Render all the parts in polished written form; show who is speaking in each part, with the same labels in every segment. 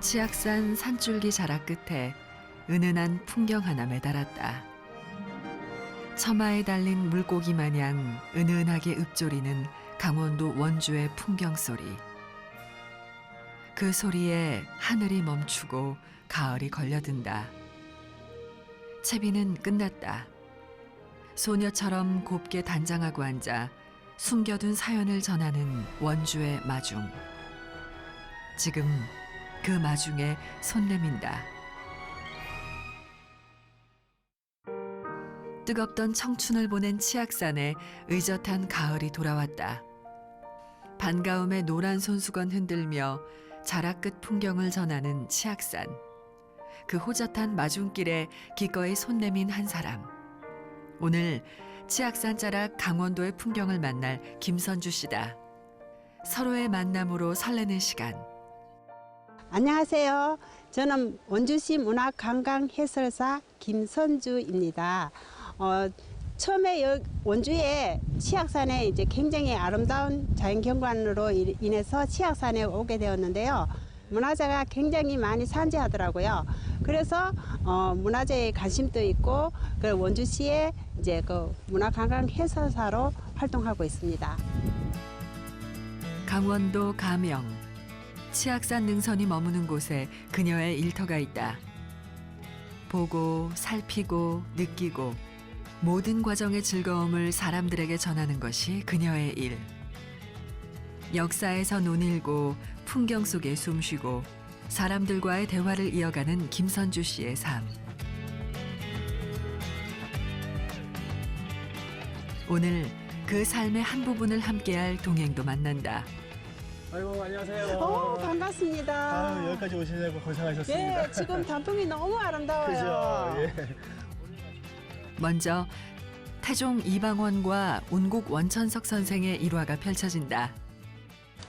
Speaker 1: 치악산 산줄기 자락 끝에 은은한 풍경 하나 매달았다. 처마에 달린 물고기 마냥 은은하게 읊조리는 강원도 원주의 풍경 소리. 그 소리에 하늘이 멈추고 가을이 걸려든다. 채비는 끝났다. 소녀처럼 곱게 단장하고 앉아 숨겨둔 사연을 전하는 원주의 마중. 지금 그 마중에 손 내민다. 뜨겁던 청춘을 보낸 치악산에 의젓한 가을이 돌아왔다. 반가움에 노란 손수건 흔들며 자락 끝 풍경을 전하는 치악산. 그 호젓한 마중길에 기꺼이 손 내민 한 사람. 오늘 치악산 자락 강원도의 풍경을 만날 김선주 씨다. 서로의 만남으로 설레는 시간.
Speaker 2: 안녕하세요. 저는 원주시 문화관광해설사 김선주입니다. 처음에 원주에 치악산에 이제 굉장히 아름다운 자연경관으로 인해서 치악산에 오게 되었는데요. 문화재가 굉장히 많이 산재하더라고요. 그래서 문화재에 관심도 있고 그 원주시에 이제 그 문화관광해설사로 활동하고 있습니다.
Speaker 1: 강원도 가명. 치악산 능선이 머무는 곳에 그녀의 일터가 있다. 보고, 살피고, 느끼고 모든 과정의 즐거움을 사람들에게 전하는 것이 그녀의 일. 역사에서 논일고 풍경 속에 숨쉬고 사람들과의 대화를 이어가는 김선주 씨의 삶. 오늘 그 삶의 한 부분을 함께할 동행도 만난다.
Speaker 3: 아이고, 안녕하세요.
Speaker 2: 반갑습니다.
Speaker 3: 여기까지 오시려고 고생하셨습니다.
Speaker 2: 예, 지금 단풍이 너무 아름다워요.
Speaker 3: 그죠? 예.
Speaker 1: 먼저 태종 이방원과 운국 원천석 선생의 일화가 펼쳐진다.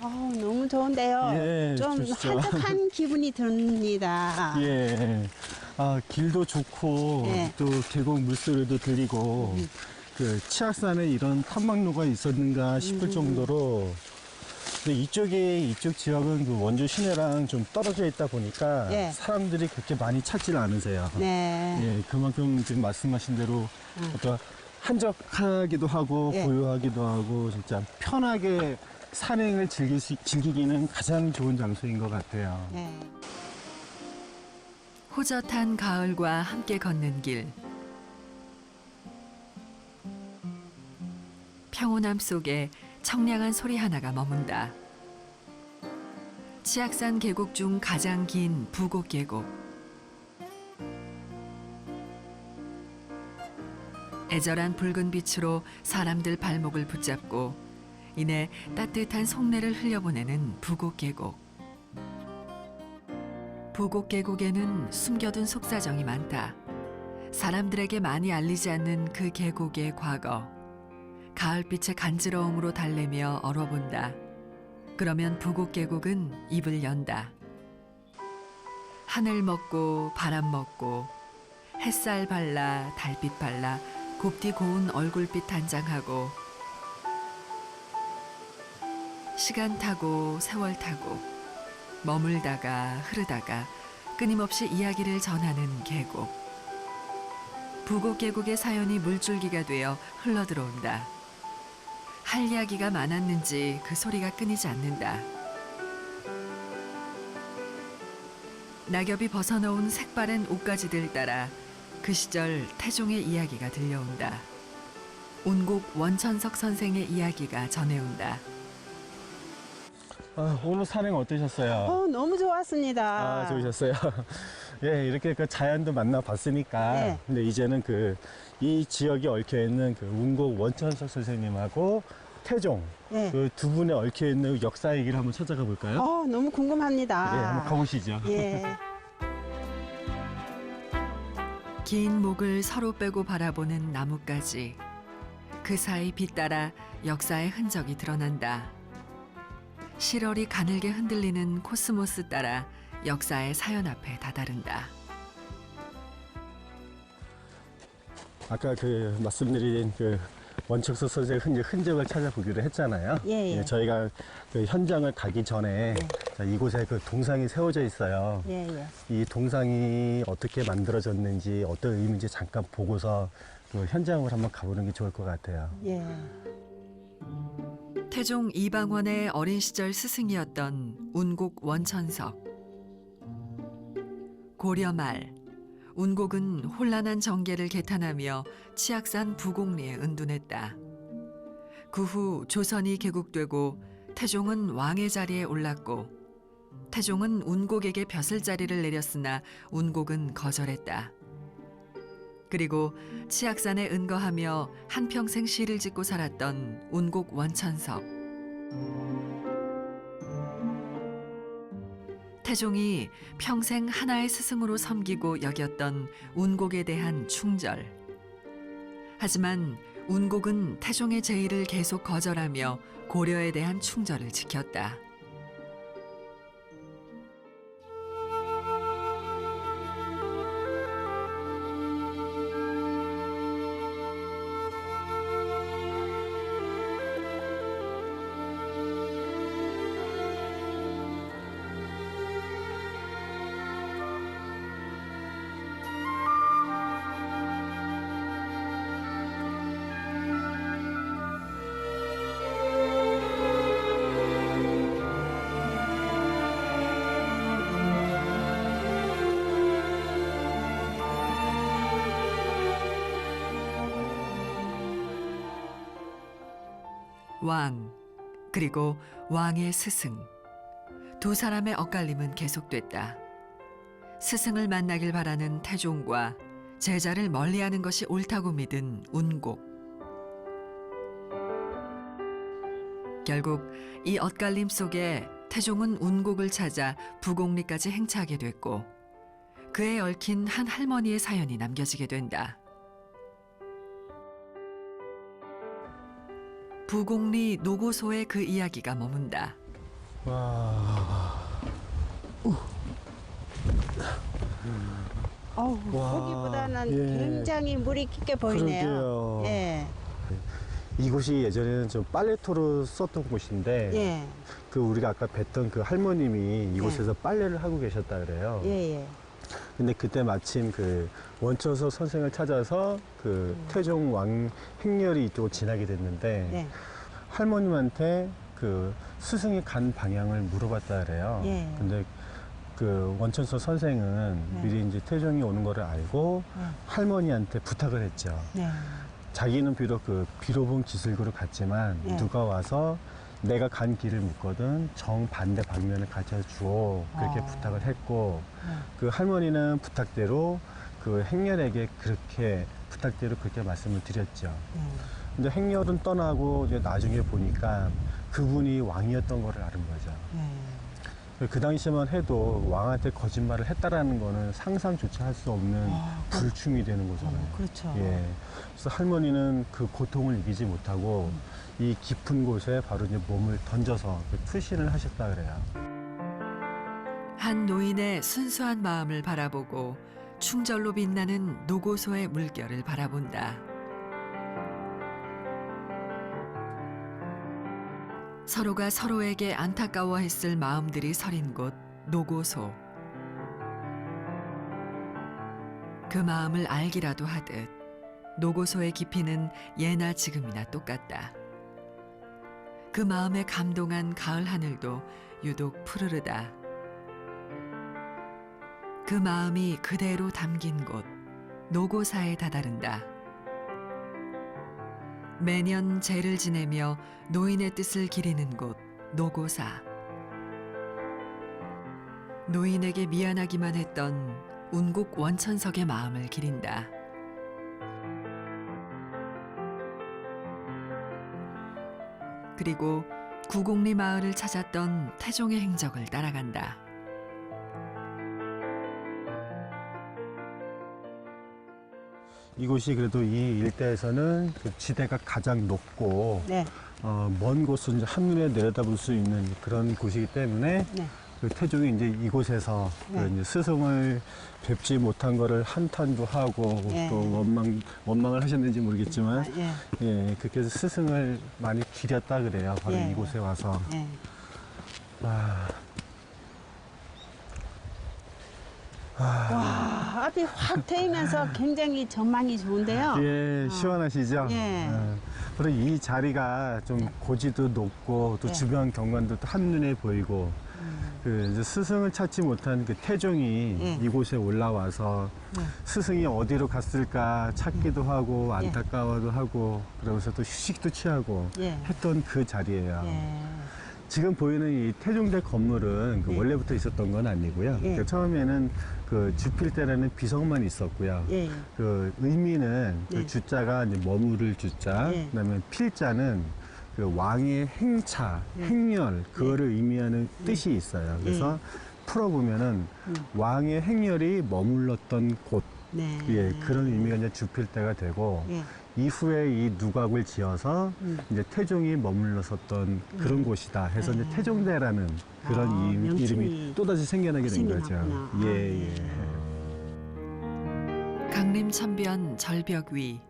Speaker 2: 너무 좋은데요.
Speaker 3: 예,
Speaker 2: 좀
Speaker 3: 좋죠.
Speaker 2: 한적한 기분이 듭니다.
Speaker 3: 예. 길도 좋고,
Speaker 2: 예.
Speaker 3: 또 계곡 물소리도 들리고, 그 치악산에 이런 탐방로가 있었는가 싶을 정도로, 근데 이쪽 지역은 그 원주 시내랑 좀 떨어져 있다 보니까
Speaker 2: 예.
Speaker 3: 사람들이 그렇게 많이 찾지는 않으세요.
Speaker 2: 네.
Speaker 3: 예, 그만큼 지금 말씀하신 대로 어떤 한적하기도 하고
Speaker 2: 예.
Speaker 3: 고요하기도 하고 진짜 편하게 산행을 즐기기는 가장 좋은 장소인 것 같아요.
Speaker 2: 네.
Speaker 1: 호젓한 가을과 함께 걷는 길. 평온함 속에 청량한 소리 하나가 머문다. 치악산 계곡 중 가장 긴 부곡 계곡. 애절한 붉은 빛으로 사람들 발목을 붙잡고 이내 따뜻한 속내를 흘려보내는 부곡 계곡. 부곡 계곡에는 숨겨둔 속사정이 많다. 사람들에게 많이 알리지 않는 그 계곡의 과거. 가을빛의 간지러움으로 달래며 얼어본다. 그러면 부곡 계곡은 입을 연다. 하늘 먹고 바람 먹고 햇살 발라 달빛 발라 곱디 고운 얼굴빛 단장하고 시간 타고 세월 타고 머물다가 흐르다가 끊임없이 이야기를 전하는 계곡. 부곡 계곡의 사연이 물줄기가 되어 흘러들어온다. 할 이야기가 많았는지 그 소리가 끊이지 않는다. 낙엽이 벗어놓은 색바랜 옷가지들 따라 그 시절 태종의 이야기가 들려온다. 운국 원천석 선생의 이야기가 전해온다.
Speaker 3: 오늘 산행 어떠셨어요?
Speaker 2: 너무 좋았습니다.
Speaker 3: 좋으셨어요? 예, 이렇게 그 자연도 만나봤으니까.
Speaker 2: 네.
Speaker 3: 근데 이제는 이 지역에 얽혀있는 그 운곡 원천석 선생님하고 태종,
Speaker 2: 네.
Speaker 3: 그 두 분의 얽혀있는 역사 얘기를 한번 찾아가 볼까요?
Speaker 2: 너무 궁금합니다.
Speaker 3: 예, 한번 가보시죠.
Speaker 2: 예.
Speaker 1: 긴 목을 서로 빼고 바라보는 나뭇가지. 그 사이 빛 따라 역사의 흔적이 드러난다. 실월이 가늘게 흔들리는 코스모스 따라 역사의 사연 앞에 다다른다.
Speaker 3: 아까 그 말씀드린 그 원천석 선생의 흔적을 찾아보기로 했잖아요.
Speaker 2: 예, 예.
Speaker 3: 저희가 그 현장을 가기 전에 자, 이곳에 그 동상이 세워져 있어요.
Speaker 2: 예, 예.
Speaker 3: 이 동상이 어떻게 만들어졌는지 어떤 의미인지 잠깐 보고서 그 현장을 한번 가보는 게 좋을 것 같아요.
Speaker 2: 예.
Speaker 1: 태종 이방원의 어린 시절 스승이었던 운곡 원천석. 고려 말 운곡은 혼란한 정계를 개탄하며 치악산 부곡리에 은둔했다. 그 후 조선이 개국되고 태종은 왕의 자리에 올랐고 태종은 운곡에게 벼슬자리를 내렸으나 운곡은 거절했다. 그리고 치악산에 은거하며 한평생 시를 짓고 살았던 운곡 원천석. 태종이 평생 하나의 스승으로 섬기고 여겼던 운곡에 대한 충절. 하지만 운곡은 태종의 제의를 계속 거절하며 고려에 대한 충절을 지켰다. 왕, 그리고 왕의 스승. 두 사람의 엇갈림은 계속됐다. 스승을 만나길 바라는 태종과 제자를 멀리하는 것이 옳다고 믿은 운곡. 결국 이 엇갈림 속에 태종은 운곡을 찾아 부곡리까지 행차하게 됐고 그에 얽힌 한 할머니의 사연이 남겨지게 된다. 부곡리 노고소에 그 이야기가 머문다.
Speaker 3: 와.
Speaker 2: 어우,
Speaker 3: 와,
Speaker 2: 보기보다는
Speaker 3: 예.
Speaker 2: 굉장히 물이 깊게 보이네요.
Speaker 3: 그러게요.
Speaker 2: 예.
Speaker 3: 이곳이 예전에는 좀 빨래터로 썼던 곳인데
Speaker 2: 예.
Speaker 3: 그 우리가 아까 뵀던 그 할머님이 이곳에서 빨래를 하고 계셨다 그래요.
Speaker 2: 예, 예.
Speaker 3: 근데 그때 마침 그 원천석 선생을 찾아서 그 태종 왕 행렬이 이쪽으로 지나게 됐는데
Speaker 2: 네.
Speaker 3: 할머님한테 그 스승이 간 방향을 물어봤다 그래요.
Speaker 2: 예.
Speaker 3: 근데 그 원천석 선생은
Speaker 2: 네.
Speaker 3: 미리 이제 태종이 오는 거를 알고
Speaker 2: 네.
Speaker 3: 할머니한테 부탁을 했죠.
Speaker 2: 네.
Speaker 3: 자기는 비록 그 비로본 기슭으로 갔지만
Speaker 2: 네.
Speaker 3: 누가 와서 내가 간 길을 묻거든 정반대 방면을 가르쳐 주오 그렇게 부탁을 했고
Speaker 2: 네.
Speaker 3: 그 할머니는 부탁대로 그 행렬에게 그렇게 부탁대로 그렇게 말씀을 드렸죠.
Speaker 2: 네.
Speaker 3: 근데 행렬은 떠나고 이제 나중에 보니까 그분이 왕이었던 거를 아는 거죠.
Speaker 2: 네.
Speaker 3: 그 당시만 해도 왕한테 거짓말을 했다라는 거는 상상조차 할 수 없는 불충이 되는 거잖아요.
Speaker 2: 그렇죠.
Speaker 3: 예. 그래서 할머니는 그 고통을 이기지 못하고 이 깊은 곳에 바로 이제 몸을 던져서 그 투신을 하셨다 그래요.
Speaker 1: 한 노인의 순수한 마음을 바라보고 충절로 빛나는 노고소의 물결을 바라본다. 서로가 서로에게 안타까워했을 마음들이 서린 곳 노고소. 그 마음을 알기라도 하듯 노고소의 깊이는 예나 지금이나 똑같다. 그 마음에 감동한 가을 하늘도 유독 푸르르다. 그 마음이 그대로 담긴 곳 노고사에 다다른다. 매년 제를 지내며 노인의 뜻을 기리는 곳 노고사. 노인에게 미안하기만 했던 운곡 원천석의 마음을 기린다. 그리고 구곡리 마을을 찾았던 태종의 행적을 따라간다.
Speaker 3: 이곳이 그래도 이 일대에서는 그 지대가 가장 높고
Speaker 2: 네.
Speaker 3: 먼 곳을 이제 한눈에 내려다볼 수 있는 그런 곳이기 때문에
Speaker 2: 네.
Speaker 3: 그 태종이 이제 이곳에서
Speaker 2: 네.
Speaker 3: 그 이제 스승을 뵙지 못한 거를 한탄도 하고
Speaker 2: 예.
Speaker 3: 또 원망을 하셨는지 모르겠지만
Speaker 2: 아, 예.
Speaker 3: 예, 그렇게 해서 스승을 많이 기렸다 그래요. 바로
Speaker 2: 예.
Speaker 3: 이곳에 와서.
Speaker 2: 예.
Speaker 3: 와,
Speaker 2: 와, 앞이 확 트이면서 굉장히 전망이 좋은데요.
Speaker 3: 예, 시원하시죠?
Speaker 2: 예.
Speaker 3: 그리고 이 자리가 좀 고지도 높고 또
Speaker 2: 예.
Speaker 3: 주변 경관도 또 한눈에 보이고 그 이제 스승을 찾지 못한 그 태종이
Speaker 2: 예.
Speaker 3: 이곳에 올라와서 스승이 어디로 갔을까 찾기도 하고 안타까워도 하고 그러면서 또 휴식도 취하고
Speaker 2: 예.
Speaker 3: 했던 그 자리예요.
Speaker 2: 예.
Speaker 3: 지금 보이는 이 태종대 건물은 그
Speaker 2: 예.
Speaker 3: 원래부터 있었던 건 아니고요.
Speaker 2: 예.
Speaker 3: 그 처음에는 그 주필대라는 비석만 있었고요.
Speaker 2: 예.
Speaker 3: 그 의미는 그
Speaker 2: 예.
Speaker 3: 주자가 이제 머무를 주자,
Speaker 2: 예.
Speaker 3: 그다음에 필자는 그 왕의 행차,
Speaker 2: 예.
Speaker 3: 행렬 그거를 의미하는 뜻이 있어요. 그래서 풀어보면은 왕의 행렬이 머물렀던 곳,
Speaker 2: 네.
Speaker 3: 예, 그런 의미가 이제 주필대가 되고
Speaker 2: 예.
Speaker 3: 이후에 이 누각을 지어서 이제 태종이 머물렀었던 그런 곳이다 해서 이제 태종대라는 그런
Speaker 2: 명칭이
Speaker 3: 이름이 또다시 생겨나게 된 거죠.
Speaker 2: 생겨났구나.
Speaker 3: 예, 예.
Speaker 1: 강림천변 절벽 위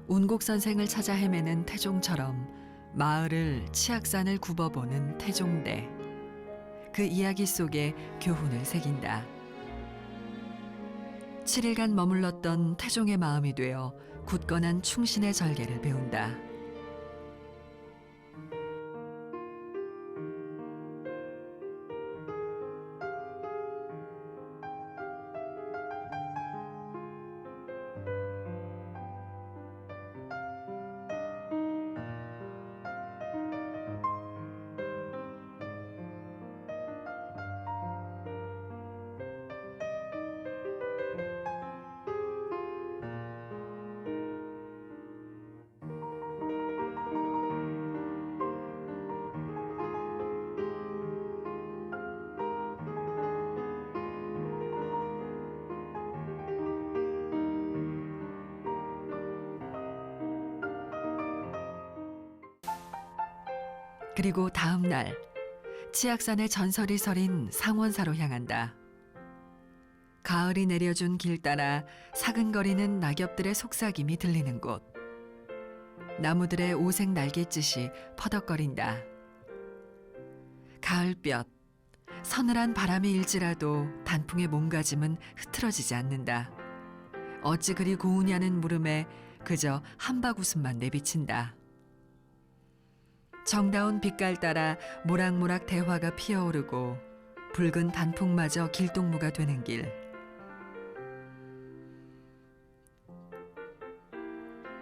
Speaker 1: 운곡선생을 찾아 헤매는 태종처럼 마을을 치악산을 굽어보는 태종대. 그 이야기 속에 교훈을 새긴다. 7일간 머물렀던 태종의 마음이 되어 굳건한 충신의 절개를 배운다. 그리고 다음 날 치악산의 전설이 서린 상원사로 향한다. 가을이 내려준 길 따라 사근거리는 낙엽들의 속삭임이 들리는 곳. 나무들의 오색 날갯짓이 퍼덕거린다. 가을볕, 서늘한 바람이 일지라도 단풍의 몸가짐은 흐트러지지 않는다. 어찌 그리 고우냐는 물음에 그저 한바구음만 내비친다. 정다운 빛깔 따라 모락모락 대화가 피어오르고 붉은 단풍마저 길동무가 되는 길.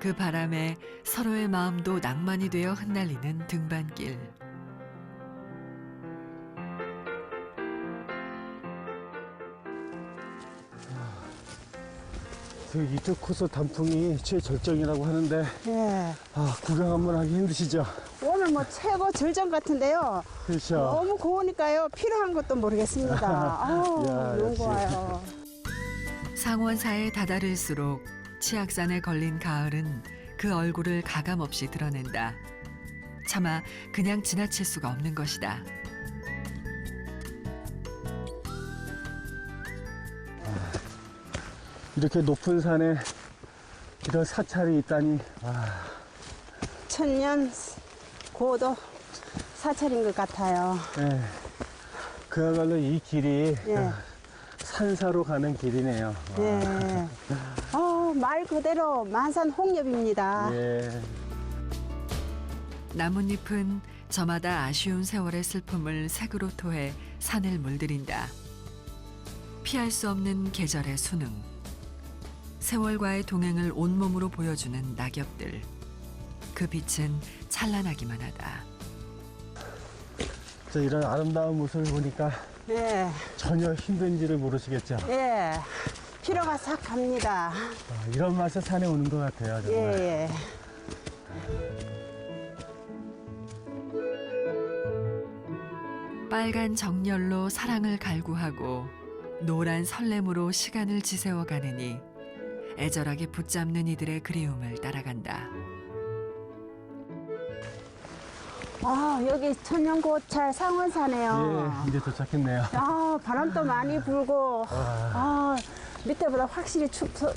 Speaker 1: 그 바람에 서로의 마음도 낭만이 되어 흩날리는 등반길.
Speaker 3: 이쪽 코스 단풍이 최절정이라고 하는데
Speaker 2: 예.
Speaker 3: 구경 한번 하기 힘드시죠?
Speaker 2: 오늘 뭐 최고 절정 같은데요.
Speaker 3: 그렇죠.
Speaker 2: 너무 고우니까요. 필요한 것도 모르겠습니다. 아우,
Speaker 3: 야,
Speaker 2: 너무
Speaker 3: 역시.
Speaker 2: 좋아요.
Speaker 1: 상원사에 다다를수록 치악산에 걸린 가을은 그 얼굴을 가감없이 드러낸다. 차마 그냥 지나칠 수가 없는 것이다.
Speaker 3: 이렇게 높은 산에 이런 사찰이 있다니.
Speaker 2: 천년 고도 사찰인 것 같아요.
Speaker 3: 네. 그야말로 이 길이
Speaker 2: 예.
Speaker 3: 산사로 가는 길이네요.
Speaker 2: 네. 말 그대로 만산 홍엽입니다.
Speaker 3: 예.
Speaker 1: 나뭇잎은 저마다 아쉬운 세월의 슬픔을 색으로 토해 산을 물들인다. 피할 수 없는 계절의 수능. 세월과의 동행을 온몸으로 보여주는 낙엽들. 그 빛은 찬란하기만 하다.
Speaker 3: 이런 아름다운 모습을 보니까
Speaker 2: 네.
Speaker 3: 전혀 힘든지를 모르시겠죠?
Speaker 2: 예. 피로가 싹 갑니다.
Speaker 3: 이런 맛에 산에 오는 것 같아요, 정말.
Speaker 2: 예.
Speaker 1: 빨간 정열로 사랑을 갈구하고 노란 설렘으로 시간을 지새워 가느니 애절하게 붙잡는 이들의 그리움을 따라간다.
Speaker 2: 여기 천년고찰 상원사네요.
Speaker 3: 예, 이제 도착했네요.
Speaker 2: 바람도 많이 불고, 밑에보다 확실히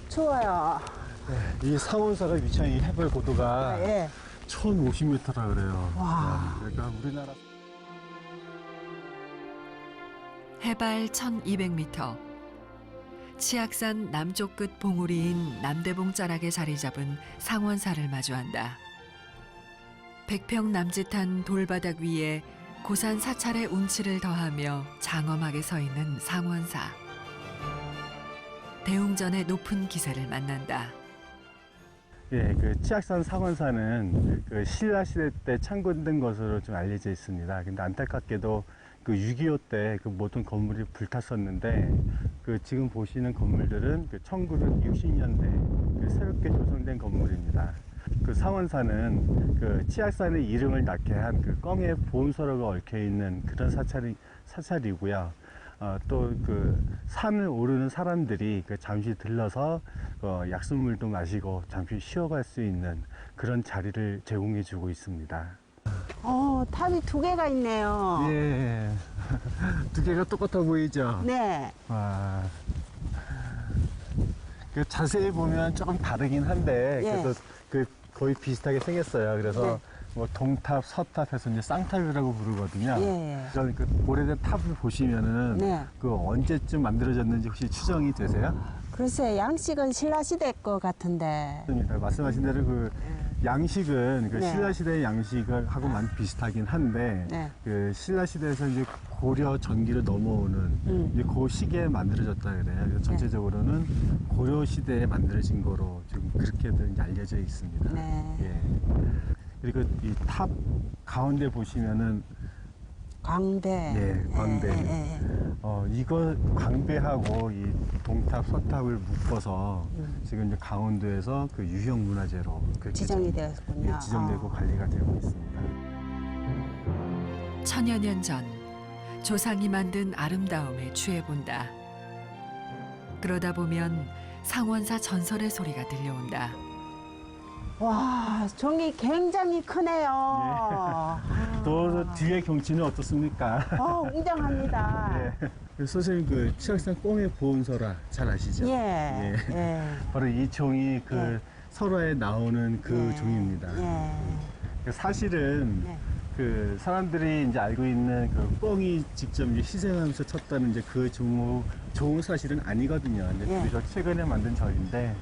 Speaker 2: 추워요.
Speaker 3: 이 상원사가 위치한 이 해발 고도가
Speaker 2: 예.
Speaker 3: 1050m라 그래요.
Speaker 2: 와.
Speaker 3: 그러니까 우리나라
Speaker 1: 해발 1200m. 치악산 남쪽 끝 봉우리인 남대봉 자락에 자리 잡은 상원사를 마주한다. 100평 남짓한 돌바닥 위에 고산 사찰의 운치를 더하며 장엄하게 서 있는 상원사. 대웅전의 높은 기세를 만난다.
Speaker 3: 예, 그 치악산 상원사는 그 신라 시대 때 창건된 것으로 좀 알려져 있습니다. 근데 안타깝게도 그 6.25 때 그 모든 건물이 불탔었는데 그 지금 보시는 건물들은 그 1960년대 그 새롭게 조성된 건물입니다. 그 상원사는 그 치악산의 이름을 낳게 한 그 꿩의 보온소라가 얽혀 있는 그런 사찰이고요. 또 그 산을 오르는 사람들이 그 잠시 들러서 약수물도 마시고 잠시 쉬어갈 수 있는 그런 자리를 제공해 주고 있습니다.
Speaker 2: 탑이 두 개가 있네요.
Speaker 3: 예, 두 개가 똑같아 보이죠?
Speaker 2: 네.
Speaker 3: 와. 그 자세히 보면 조금 다르긴 한데
Speaker 2: 예.
Speaker 3: 그래도 그 거의 비슷하게 생겼어요. 그래서
Speaker 2: 네.
Speaker 3: 뭐 동탑, 서탑 해서 이제 쌍탑이라고 부르거든요.
Speaker 2: 예.
Speaker 3: 그런 그 오래된 탑을 보시면은
Speaker 2: 네.
Speaker 3: 그 언제쯤 만들어졌는지 혹시 추정이 되세요?
Speaker 2: 글쎄, 양식은 신라시대 거 같은데.
Speaker 3: 맞습니다. 말씀하신 대로 그 양식은 그
Speaker 2: 네.
Speaker 3: 신라 시대의 양식하고 많이 비슷하긴 한데
Speaker 2: 네.
Speaker 3: 그 신라 시대에서 이제 고려 전기로 넘어오는 이제 그 시기에 만들어졌다 그래요. 그래서 전체적으로는 고려 시대에 만들어진 거로 지금 그렇게들 이제 알려져 있습니다.
Speaker 2: 네.
Speaker 3: 예. 그리고 이 탑 가운데 보시면은
Speaker 2: 광배.
Speaker 3: 예, 광배.
Speaker 2: 예.
Speaker 3: 이거 광배하고 이 동탑, 서탑을 묶어서 지금 이제 강원도에서 그 유형 문화재로 그렇게
Speaker 2: 지정이
Speaker 3: 좀,
Speaker 2: 되었군요.
Speaker 3: 예, 지정되고 관리가 되고 있습니다.
Speaker 1: 천여 년 전 조상이 만든 아름다움에 취해본다. 그러다 보면 상원사 전설의 소리가 들려온다.
Speaker 2: 와, 종이 굉장히 크네요.
Speaker 3: 또 뒤에 경치는 어떻습니까?
Speaker 2: 웅장합니다.
Speaker 3: 예. 선생님 그 치악산 꿩의 보온소라 잘 아시죠?
Speaker 2: 예. 예.
Speaker 3: 바로 이 종이 그
Speaker 2: 예.
Speaker 3: 설화에 나오는 그
Speaker 2: 예.
Speaker 3: 종입니다.
Speaker 2: 예.
Speaker 3: 사실은
Speaker 2: 네.
Speaker 3: 그 사람들이 이제 알고 있는 그 꿩이 직접 이제 희생하면서 쳤다는 이제 그 종은 사실은 아니거든요. 근데
Speaker 2: 예.
Speaker 3: 그저 최근에 만든 절인데,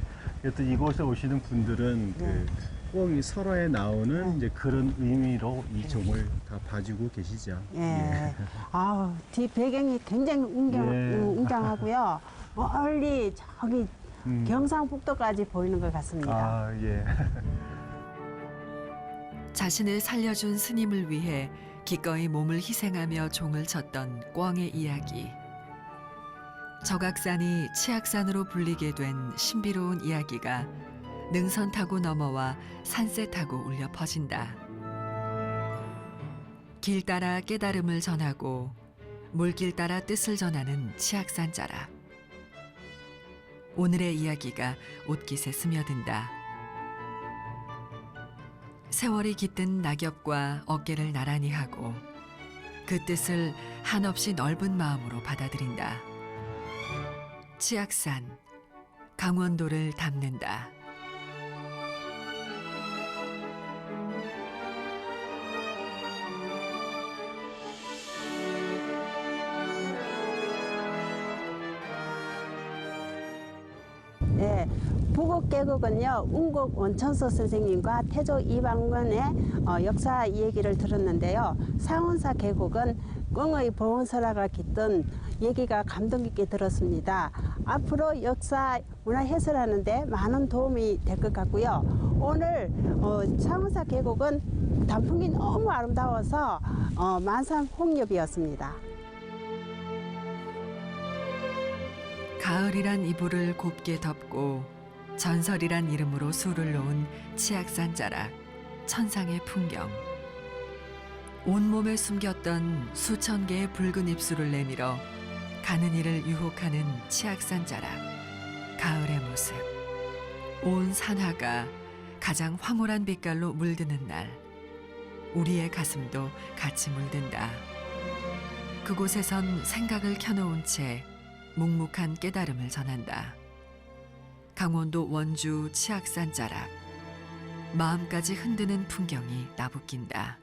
Speaker 3: 여튼 이곳에 오시는 분들은 그 꿩이 설화에 나오는 이제 그런 의미로 이 종을 다 봐주고 계시죠.
Speaker 2: 예. 아우, 뒤 배경이 굉장히
Speaker 3: 예.
Speaker 2: 웅장하고요. 멀리 저기
Speaker 3: 음.
Speaker 2: 경상북도까지 보이는 것 같습니다.
Speaker 3: 아, 예.
Speaker 1: 자신을 살려준 스님을 위해 기꺼이 몸을 희생하며 종을 쳤던 꿩의 이야기. 적악산이 치악산으로 불리게 된 신비로운 이야기가 능선 타고 넘어와 산세 타고 울려 퍼진다. 길 따라 깨달음을 전하고 물길 따라 뜻을 전하는 치악산 자락. 오늘의 이야기가 옷깃에 스며든다. 세월이 깃든 낙엽과 어깨를 나란히 하고 그 뜻을 한없이 넓은 마음으로 받아들인다. 치악산, 강원도를 담는다.
Speaker 2: 예. 부곡계곡은요, 운곡 원천서 선생님과 태조 이방원의 역사 얘기를 들었는데요. 상원사 계곡은 꿩의 보온설화가 깃든 얘기가 감동 깊게 들었습니다. 앞으로 역사 문화 해설하는데 많은 도움이 될 것 같고요. 오늘 상원사 계곡은 단풍이 너무 아름다워서 만산 홍엽이었습니다.
Speaker 1: 가을이란 이불을 곱게 덮고 전설이란 이름으로 수를 놓은 치악산 자락, 천상의 풍경. 온몸에 숨겼던 수천 개의 붉은 입술을 내밀어 가는 이를 유혹하는 치악산 자락, 가을의 모습. 온 산하가 가장 황홀한 빛깔로 물드는 날, 우리의 가슴도 같이 물든다. 그곳에선 생각을 켜놓은 채 묵묵한 깨달음을 전한다. 강원도 원주 치악산 자락, 마음까지 흔드는 풍경이 나부낀다.